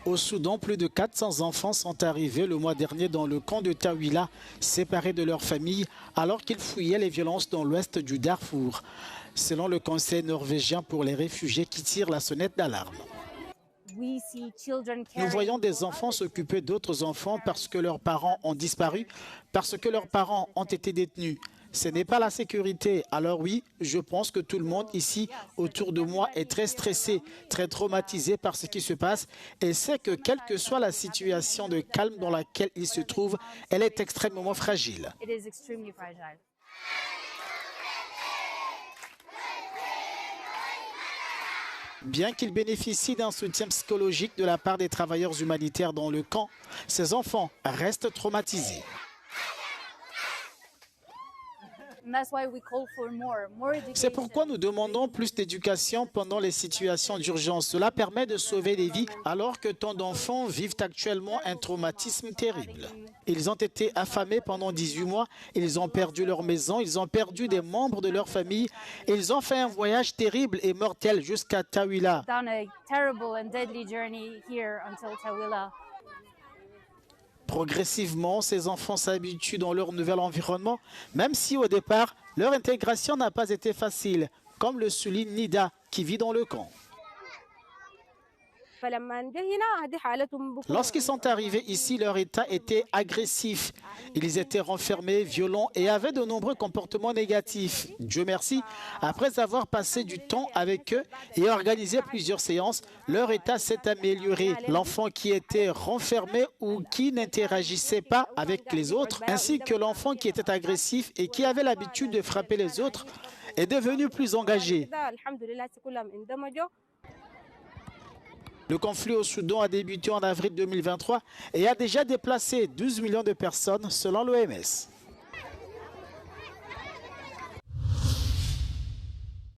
Au Soudan, plus de 400 enfants sont arrivés le mois dernier dans le camp de Tawila, séparés de leur famille, alors qu'ils fuyaient les violences dans l'ouest du Darfour. Selon le Conseil norvégien pour les réfugiés qui tire la sonnette d'alarme. Nous voyons des enfants s'occuper d'autres enfants parce que leurs parents ont disparu, parce que leurs parents ont été détenus. Ce n'est pas la sécurité. Alors oui, je pense que tout le monde ici autour de moi est très stressé, très traumatisé par ce qui se passe et sait que quelle que soit la situation de calme dans laquelle il se trouve, elle est extrêmement fragile. Bien qu'ils bénéficient d'un soutien psychologique de la part des travailleurs humanitaires dans le camp, ces enfants restent traumatisés. C'est pourquoi nous demandons plus d'éducation pendant les situations d'urgence. Cela permet de sauver des vies alors que tant d'enfants vivent actuellement un traumatisme terrible. Ils ont été affamés pendant 18 mois, ils ont perdu leur maison, ils ont perdu des membres de leur famille, ils ont fait un voyage terrible et mortel jusqu'à Tawila. Progressivement, ces enfants s'habituent dans leur nouvel environnement, même si au départ, leur intégration n'a pas été facile, comme le souligne Nida, qui vit dans le camp. Lorsqu'ils sont arrivés ici, leur état était agressif. Ils étaient renfermés, violents et avaient de nombreux comportements négatifs. Dieu merci, après avoir passé du temps avec eux et organisé plusieurs séances, leur état s'est amélioré. L'enfant qui était renfermé ou qui n'interagissait pas avec les autres, ainsi que l'enfant qui était agressif et qui avait l'habitude de frapper les autres, est devenu plus engagé. Le conflit au Soudan a débuté en avril 2023 et a déjà déplacé 12 millions de personnes selon l'OMS.